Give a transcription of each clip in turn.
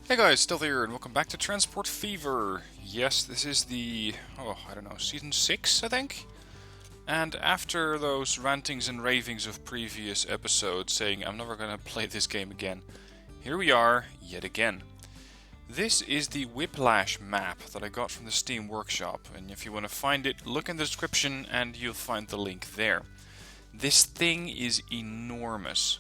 Hey guys, still here, and welcome back to Transport Fever. Yes, this is the, I don't know, season 6, I think? And after those rantings and ravings of previous episodes saying I'm never gonna play this game again, here we are, yet again. This is the Whiplash map that I got from the Steam Workshop, and if you want to find it, look in the description and you'll find the link there. This thing is enormous.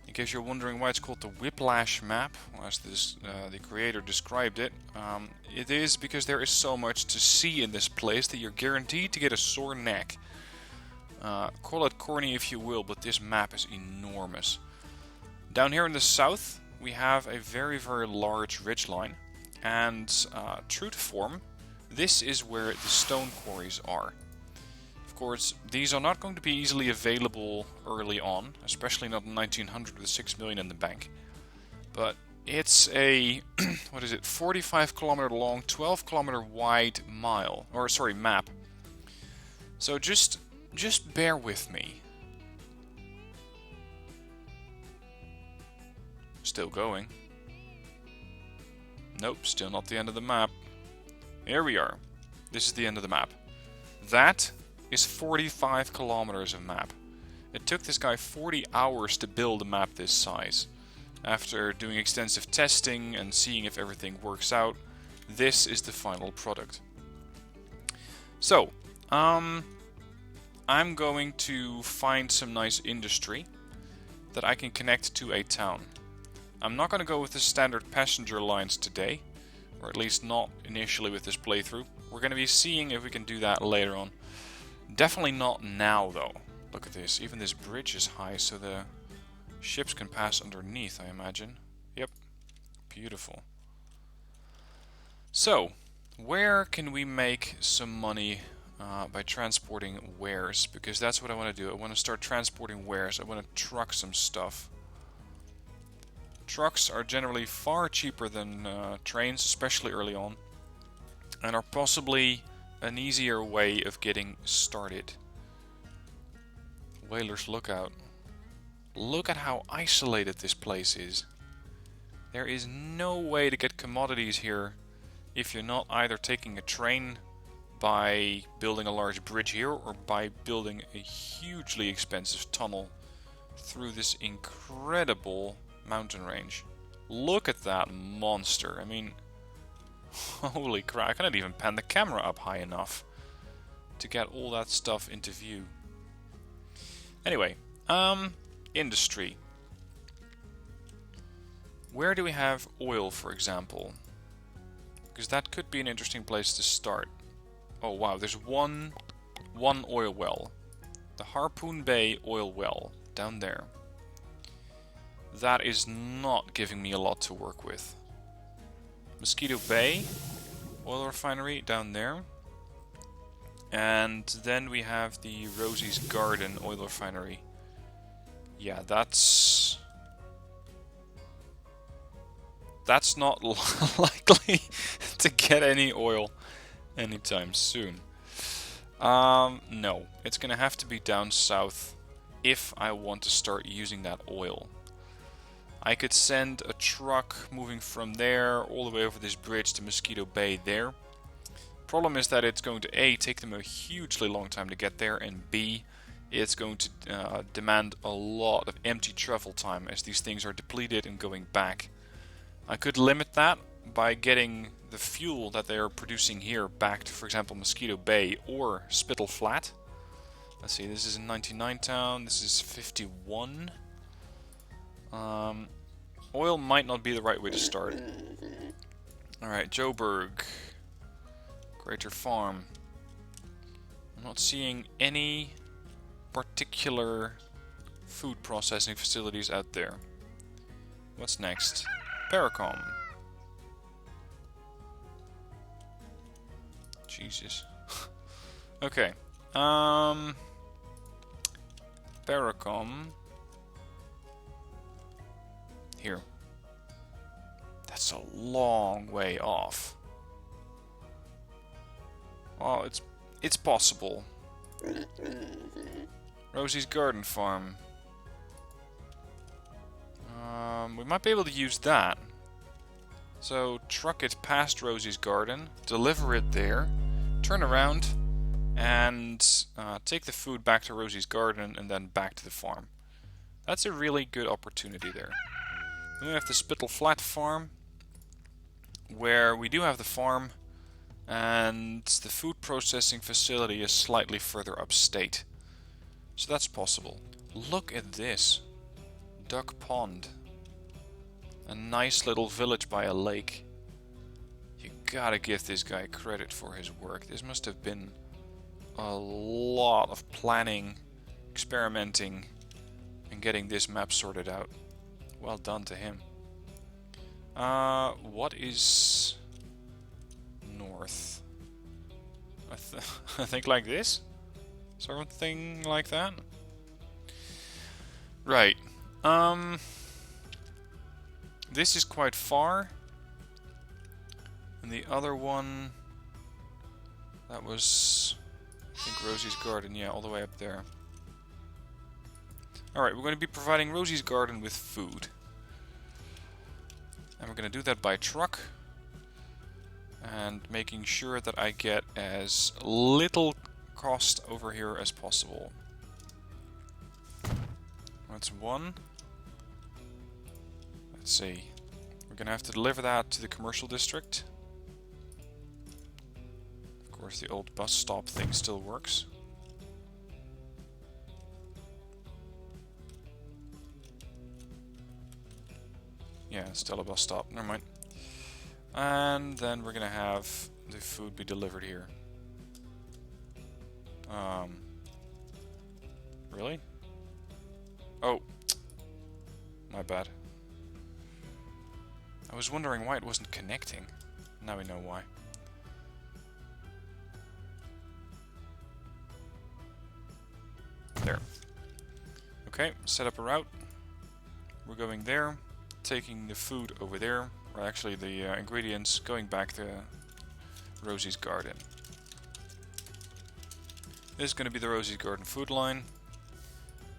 In case you're wondering why it's called the Whiplash map, as the creator described it, it is because there is so much to see in this place that you're guaranteed to get a sore neck. Call it corny if you will, but this map is enormous. Down here in the south, we have a very, very large ridgeline, and true to form, this is where the stone quarries are. Of course, these are not going to be easily available early on, especially not in 1900 with 6 million in the bank. But it's a, 45 kilometer long, 12 kilometer wide map. So just bear with me. Still going. Nope, still not the end of the map. Here we are. This is the end of the map. That is 45 kilometers of map. It took this guy 40 hours to build a map this size. After doing extensive testing and seeing if everything works out, this is the final product. So, I'm going to find some nice industry that I can connect to a town. I'm not going to go with the standard passenger lines today, or at least not initially with this playthrough. We're going to be seeing if we can do that later on. Definitely not now, though. Look at this. Even this bridge is high, so the ships can pass underneath, I imagine. Yep. Beautiful. So, where can we make some money by transporting wares? Because that's what I want to do. I want to start transporting wares. I want to truck some stuff. Trucks are generally far cheaper than trains, especially early on, and are possibly an easier way of getting started. Whalers Lookout. Look at how isolated this place is. There is no way to get commodities here if you're not either taking a train by building a large bridge here or by building a hugely expensive tunnel through this incredible mountain range. Look at that monster. I mean, holy crap, I cannot even pan the camera up high enough to get all that stuff into view. Anyway, industry. Where do we have oil, for example? Because that could be an interesting place to start. Oh wow, there's one oil well. The Harpoon Bay oil well, down there. That is not giving me a lot to work with. Mosquito Bay oil refinery down there, and then we have the Rosie's Garden oil refinery. Yeah, that's not likely to get any oil anytime soon. No, it's gonna have to be down south if I want to start using that oil. I could send a truck moving from there all the way over this bridge to Mosquito Bay there. Problem is that it's going to A, take them a hugely long time to get there, and B, it's going to demand a lot of empty travel time as these things are depleted and going back. I could limit that by getting the fuel that they are producing here back to, for example, Mosquito Bay or Spittle Flat. Let's see, this is in 99 town, this is 51. Oil might not be the right way to start. Alright, Joburg. Greater Farm. I'm not seeing any particular food processing facilities out there. What's next? Paracom. Jesus. Okay. Paracom. Here. That's a long way off. Well, it's possible. Rosie's Garden Farm. We might be able to use that. So truck it past Rosie's garden, deliver it there, turn around, and take the food back to Rosie's garden and then back to the farm. That's a really good opportunity there. Then we have the Spittle Flat farm, where we do have the farm, and the food processing facility is slightly further upstate. So that's possible. Look at this. Duck Pond. A nice little village by a lake. You gotta give this guy credit for his work. This must have been a lot of planning, experimenting, and getting this map sorted out. Well done to him. What is north? I think like this? Something like that? Right. This is quite far. And the other one... That was... I think Rosie's garden. Yeah, all the way up there. Alright, we're going to be providing Rosie's garden with food. And we're going to do that by truck. And making sure that I get as little cost over here as possible. That's one. Let's see. We're going to have to deliver that to the commercial district. Of course, the old bus stop thing still works. Yeah, it's still a bus stop. Never mind. And then we're going to have the food be delivered here. Really? Oh. My bad. I was wondering why it wasn't connecting. Now we know why. There. Okay, set up a route. We're going there, taking the food over there, or actually the ingredients, going back to Rosie's garden. This is going to be the Rosie's garden food line.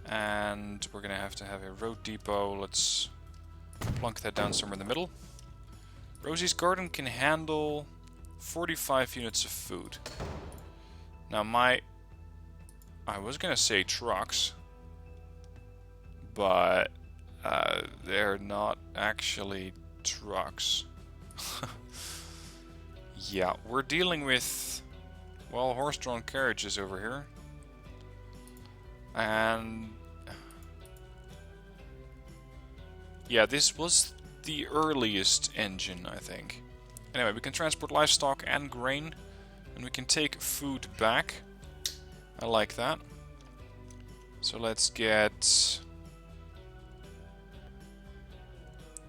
And we're going to have a road depot. Let's plunk that down somewhere in the middle. Rosie's garden can handle 45 units of food. Now I was going to say trucks, but they're not actually trucks. Yeah, we're dealing with, well, horse-drawn carriages over here. And yeah, this was the earliest engine, I think. Anyway, we can transport livestock and grain, and we can take food back. I like that. So let's get...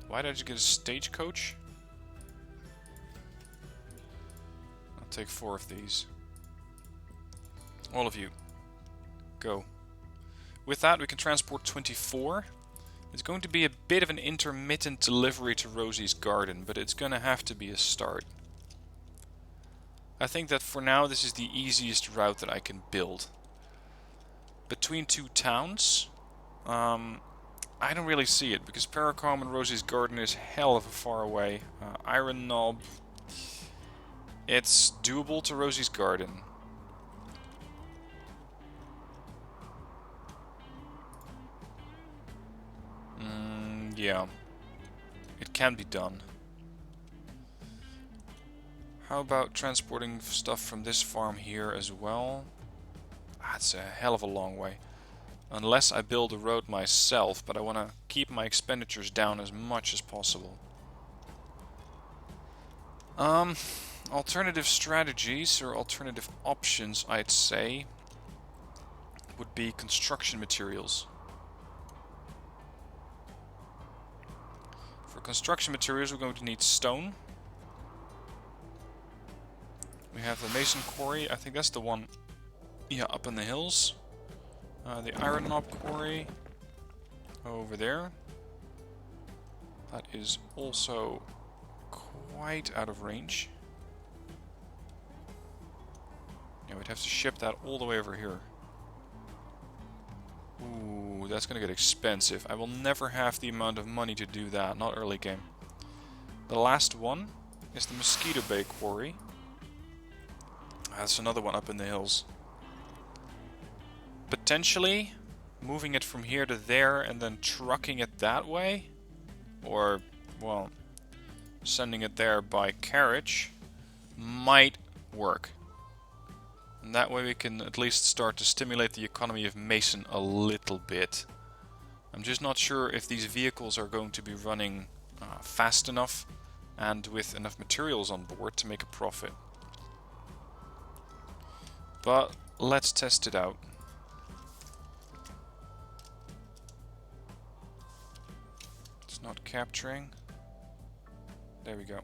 Why did I just get a stagecoach? I'll take 4 of these. All of you. Go. With that, we can transport 24. It's going to be a bit of an intermittent delivery to Rosie's garden, but it's going to have to be a start. I think that for now, this is the easiest route that I can build. Between 2 towns, I don't really see it, because Paracom and Rosie's garden is hell of a far away. Iron Knob, it's doable to Rosie's garden. Yeah, it can be done. How about transporting stuff from this farm here as well? That's a hell of a long way. Unless I build a road myself, but I want to keep my expenditures down as much as possible. Alternative strategies, or alternative options, I'd say, would be construction materials. For construction materials, we're going to need stone. We have the mason quarry. I think that's the one, yeah, up in the hills. The iron knob quarry over there. That is also quite out of range. Yeah, we'd have to ship that all the way over here. Ooh, that's gonna get expensive. I will never have the amount of money to do that, not early game. The last one is the Mosquito Bay Quarry. That's another one up in the hills. Potentially moving it from here to there and then trucking it that way. Or, well, sending it there by carriage might work. And that way we can at least start to stimulate the economy of Mason a little bit. I'm just not sure if these vehicles are going to be running fast enough and with enough materials on board to make a profit. But let's test it out. It's not capturing. There we go.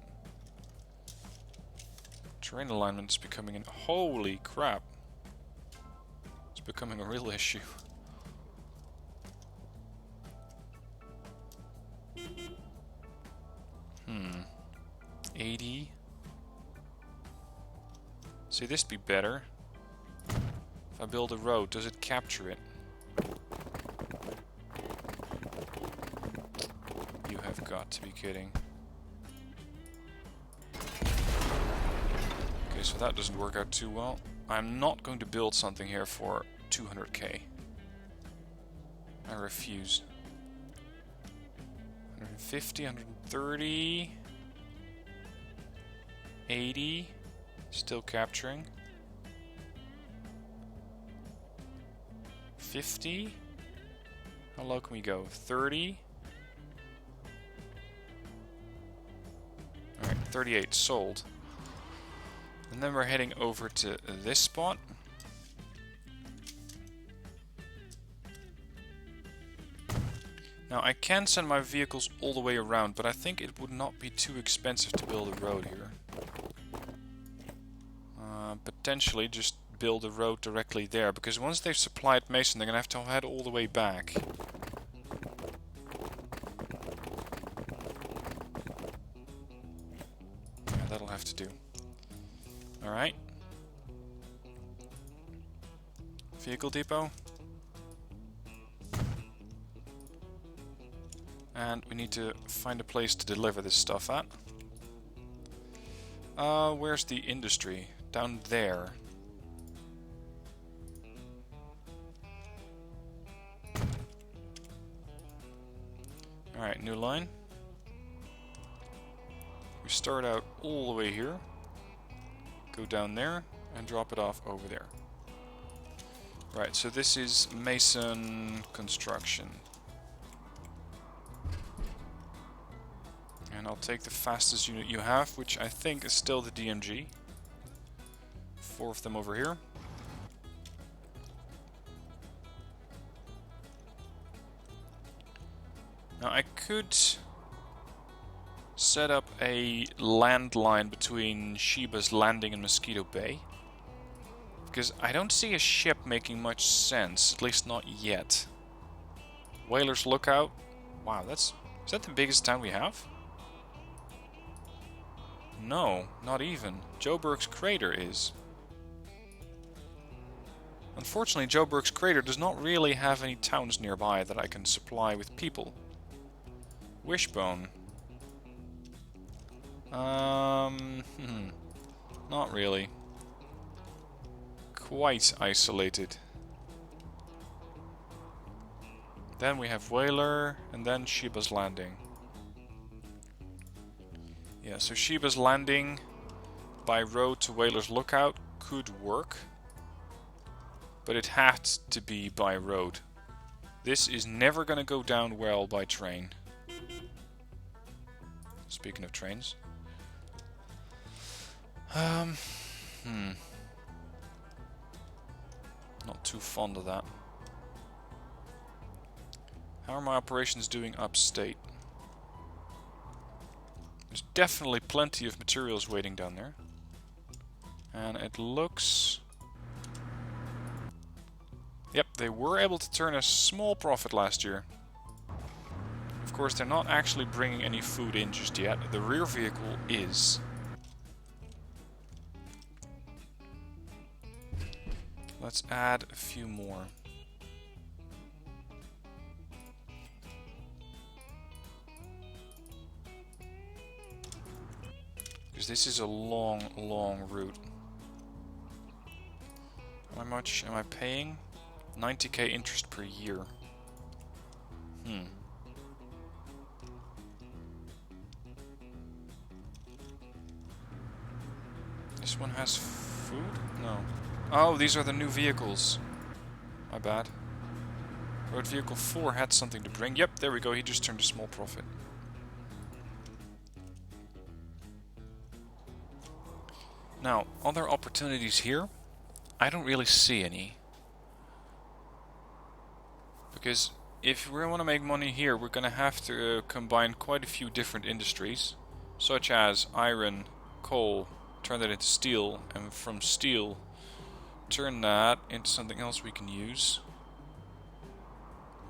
Terrain alignment is becoming an... Holy crap! It's becoming a real issue. Hmm. 80. See, this'd be better. If I build a road, does it capture it? You have got to be kidding. Okay, so that doesn't work out too well. I'm not going to build something here for 200k. I refuse. 150, 130... 80... Still capturing. 50? How low can we go? 30? Alright, 38 sold. And then we're heading over to this spot. Now I can send my vehicles all the way around, but I think it would not be too expensive to build a road here. Potentially just build a road directly there, because once they've supplied Mason, they're going to have to head all the way back. Yeah, that'll have to do. Alright. Vehicle depot. And we need to find a place to deliver this stuff at. Where's the industry? Down there. Alright, new line. We start out all the way here. Go down there and drop it off over there. Right, so this is Mason Construction. And I'll take the fastest unit you have, which I think is still the DMG. 4 of them over here. Now I could set up a landline between Sheba's Landing and Mosquito Bay, because I don't see a ship making much sense, at least not yet. Whaler's Lookout. Wow, is that the biggest town we have? No, not even. Joburg's Crater is. Unfortunately, Joburg's Crater does not really have any towns nearby that I can supply with people. Wishbone. Not really. Quite isolated. Then we have Whaler, and then Sheba's Landing. Yeah, so Sheba's Landing by road to Whaler's Lookout could work. But it had to be by road. This is never going to go down well by train. Speaking of trains. Not too fond of that. How are my operations doing upstate? There's definitely plenty of materials waiting down there. And it looks... Yep, they were able to turn a small profit last year. Of course, they're not actually bringing any food in just yet. The rear vehicle is. Let's add a few more. Because this is a long, long route. How much am I paying? 90k interest per year. This one has food? No. Oh, these are the new vehicles. My bad. Road vehicle 4 had something to bring. Yep, there we go. He just turned a small profit. Now, other opportunities here? I don't really see any. Because if we want to make money here, we're going to have to combine quite a few different industries. Such as iron, coal, turn that into steel, and from steel, turn that into something else we can use.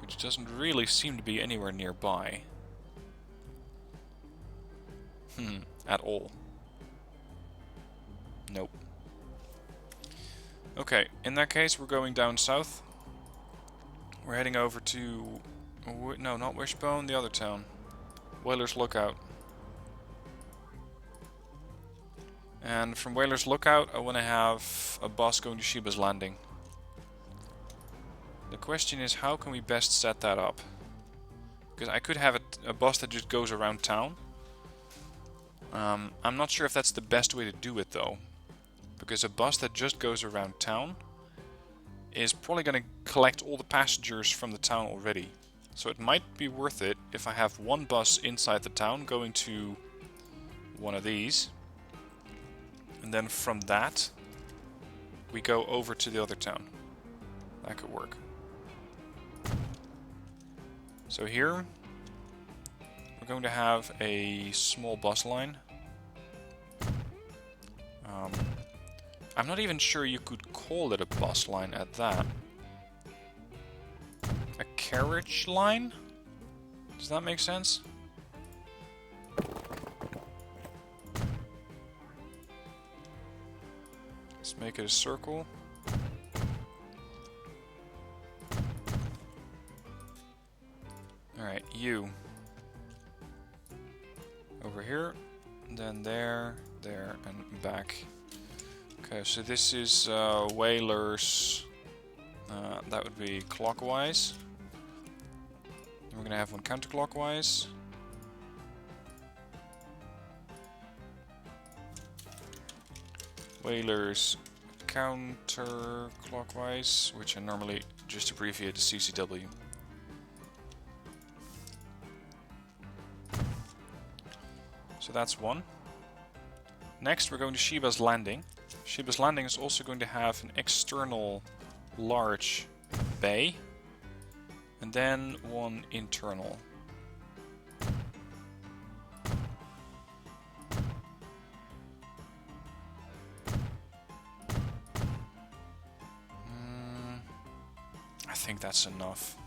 Which doesn't really seem to be anywhere nearby. At all. Nope. Okay, in that case we're going down south. We're heading over to... no, not Wishbone, the other town. Whaler's Lookout. And from Whaler's Lookout I want to have a bus going to Sheba's Landing. The question is, how can we best set that up? Because I could have a bus that just goes around town. I'm not sure if that's the best way to do it though. Because a bus that just goes around town is probably going to collect all the passengers from the town already. So it might be worth it if I have one bus inside the town going to one of these. And then from that, we go over to the other town. That could work. So here, we're going to have a small bus line. I'm not even sure you could call it a bus line at that. A carriage line? Does that make sense? Let's make it a circle. Alright, you. Over here, then there, there, and back. Okay, so this is Whalers. That would be clockwise. And we're going to have one counterclockwise. Whalers counterclockwise, which I normally just abbreviate to CCW. So that's one. Next we're going to Sheba's Landing. Sheba's Landing is also going to have an external large bay and then one internal. I think that's enough.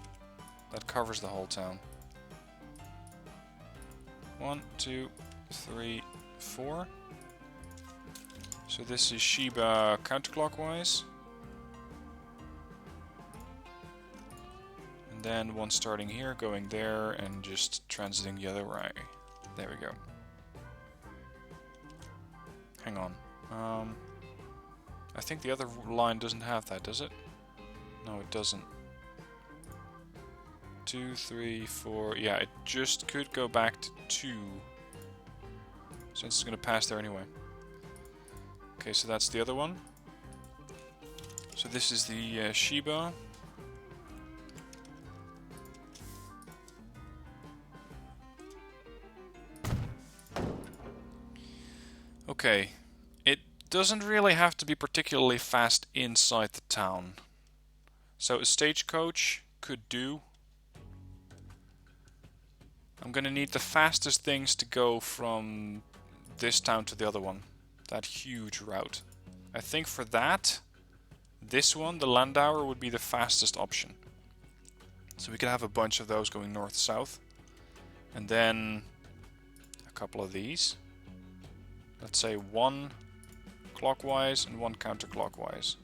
That covers the whole town. 1, 2, 3, 4. So this is Sheba counterclockwise. And then one starting here, going there, and just transiting the other way. There we go. Hang on. I think the other line doesn't have that, does it? No, it doesn't. 2, 3, 4. Yeah, it just could go back to 2. Since it's going to pass there anyway. Okay, so that's the other one. So this is the Sheba. Okay, it doesn't really have to be particularly fast inside the town. So a stagecoach could do. I'm gonna need the fastest things to go from this town to the other one. That huge route. I think for that, this one, the Landauer, would be the fastest option. So we could have a bunch of those going north-south. And then a couple of these. Let's say one clockwise and one counterclockwise.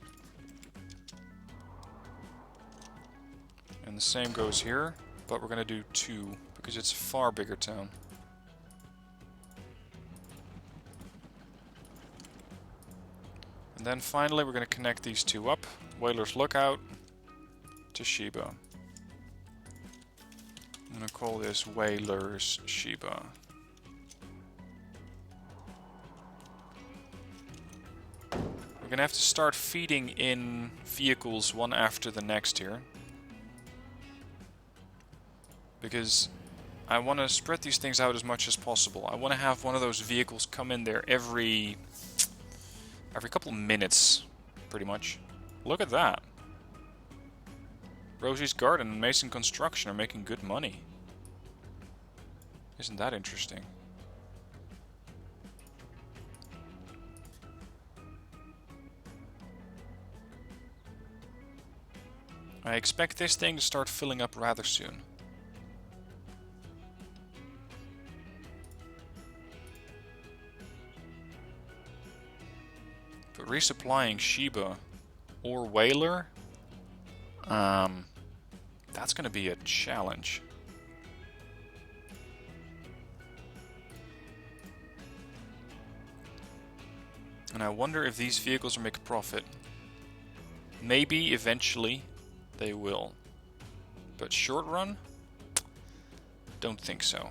And the same goes here, but we're gonna do 2 because it's a far bigger town. then finally we're going to connect these two up. Whaler's Lookout to Sheba. I'm going to call this Whaler's Sheba. We're going to have to start feeding in vehicles one after the next here. Because I want to spread these things out as much as possible. I want to have one of those vehicles come in there every couple of minutes, pretty much. Look at that. Rosie's Garden and Mason Construction are making good money. Isn't that interesting? I expect this thing to start filling up rather soon. But resupplying Sheba or Whaler, that's going to be a challenge. And I wonder if these vehicles will make a profit. Maybe eventually they will. But short run? Don't think so.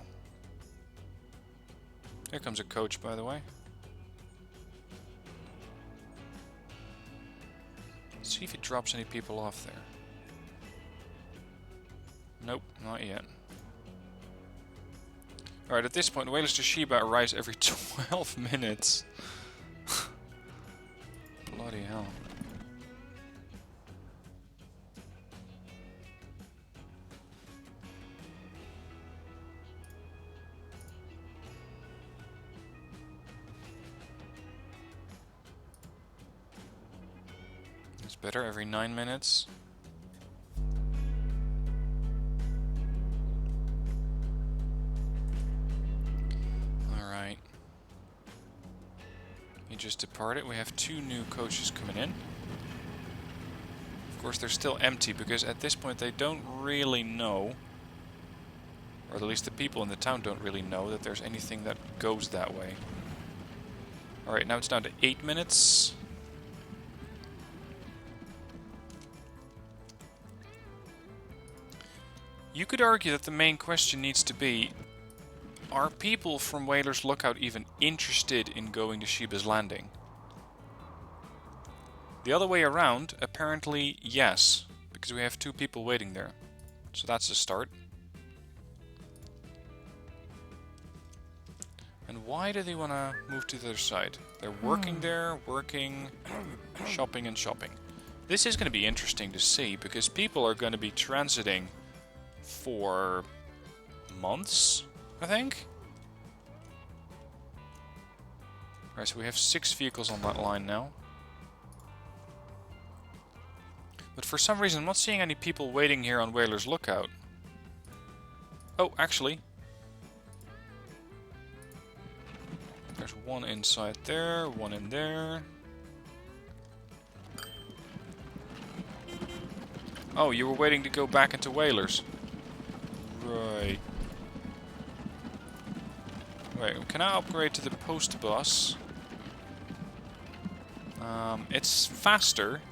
Here comes a coach, by the way. Let's see if it drops any people off there. Nope, not yet. Alright, at this point, Whalers to Sheba arrives every 12 minutes. Bloody hell. It's better every 9 minutes. Alright. He just departed. We have 2 new coaches coming in. Of course, they're still empty because at this point they don't really know, or at least the people in the town don't really know, that there's anything that goes that way. Alright, now it's down to 8 minutes. You could argue that the main question needs to be, are people from Whaler's Lookout even interested in going to Sheba's Landing? The other way around, apparently yes, because we have 2 people waiting there. So that's a start. And why do they want to move to the other side? They're working there, working, shopping and shopping. This is going to be interesting to see, because people are going to be transiting for months, I think. Alright, so we have 6 vehicles on that line now. But for some reason I'm not seeing any people waiting here on Whaler's Lookout. Oh, actually. There's 1 inside there, 1 in there. Oh, you were waiting to go back into Whalers. Right. Wait, can I upgrade to the post bus? It's faster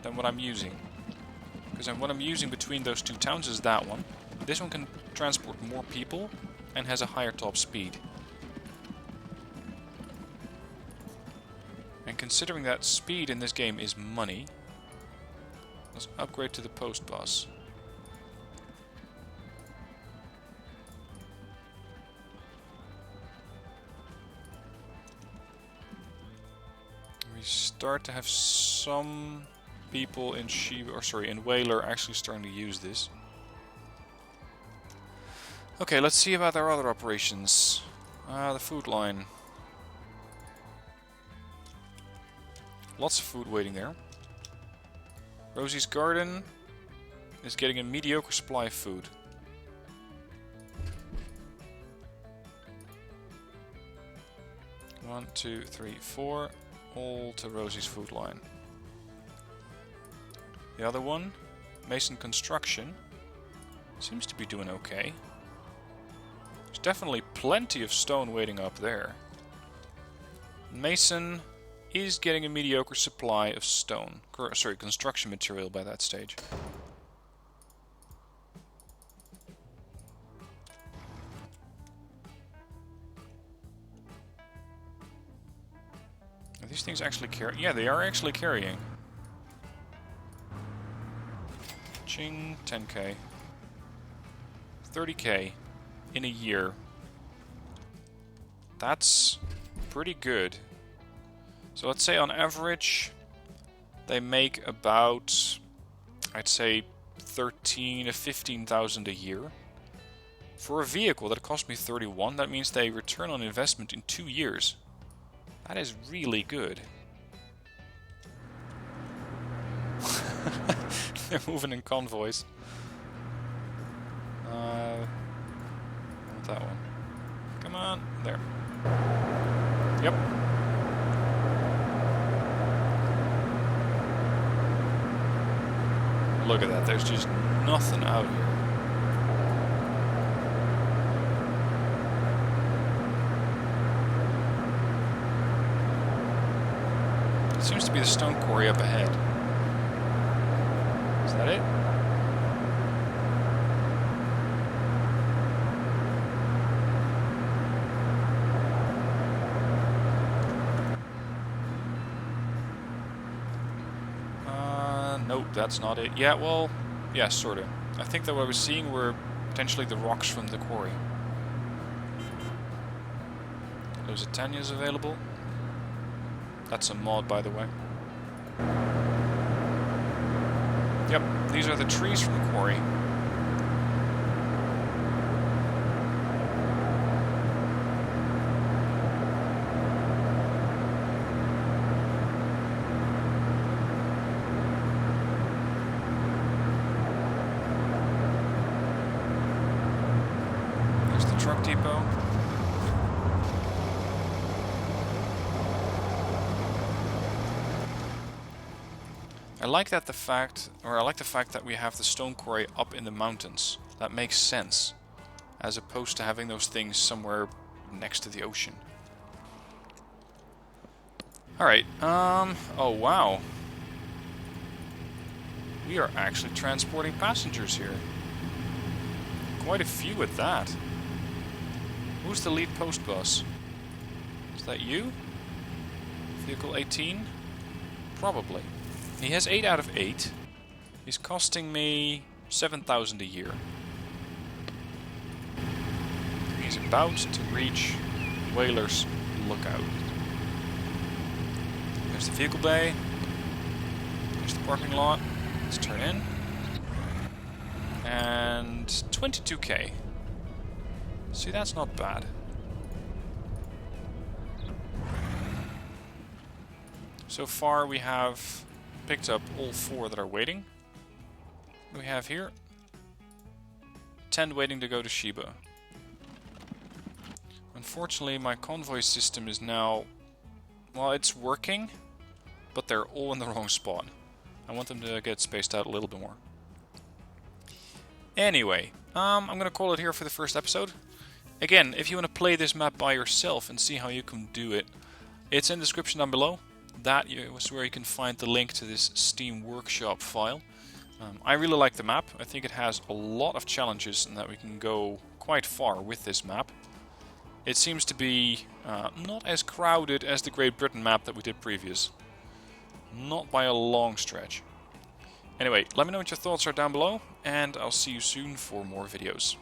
than what I'm using. Because what I'm using between those 2 towns is that one. This one can transport more people and has a higher top speed. And considering that speed in this game is money, let's upgrade to the post bus. We start to have some people in in Whaler actually starting to use this. Okay, let's see about our other operations. The food line. Lots of food waiting there. Rosie's Garden is getting a mediocre supply of food. One, 2, 3, 4. All to Rosie's food line. The other one, Mason Construction, seems to be doing okay. There's definitely plenty of stone waiting up there. Mason is getting a mediocre supply of stone. Sorry, construction material by that stage. Are these things actually carry? Yeah, they are actually carrying. Ching, 10k. 30k in a year. That's pretty good. So let's say on average they make about, I'd say, 13 to 15,000 a year. For a vehicle that cost me 31, that means they return on investment in 2 years. That is really good. They're moving in convoys. I want that one. Come on, there. Yep. Look at that, there's just nothing out here. It seems to be the stone quarry up ahead. Is that it? Nope, that's not it. Yeah, well, yeah, sort of. I think that what I was seeing were potentially the rocks from the quarry. Those Atanias available. That's a mod, by the way. Yep, these are the trees from the quarry. There's the truck depot. I like the fact that we have the stone quarry up in the mountains. That makes sense, as opposed to having those things somewhere next to the ocean. Alright, oh wow. We are actually transporting passengers here. Quite a few at that. Who's the lead post bus? Is that you? Vehicle 18? Probably. He has 8 out of 8. He's costing me 7,000 a year. He's about to reach Whaler's Lookout. There's the vehicle bay. There's the parking lot. Let's turn in. And 22k. See, that's not bad. So far we have picked up all 4 that are waiting. We have here 10 waiting to go to Sheba. Unfortunately, my convoy system is now, well, it's working, but they're all in the wrong spot. I want them to get spaced out a little bit more. Anyway, I'm going to call it here for the first episode. Again, if you want to play this map by yourself and see how you can do it, it's in the description down below. That was where you can find the link to this Steam Workshop file. I really like the map. I think it has a lot of challenges and that we can go quite far with this map. It seems to be not as crowded as the Great Britain map that we did previous. Not by a long stretch. Anyway, let me know what your thoughts are down below, and I'll see you soon for more videos.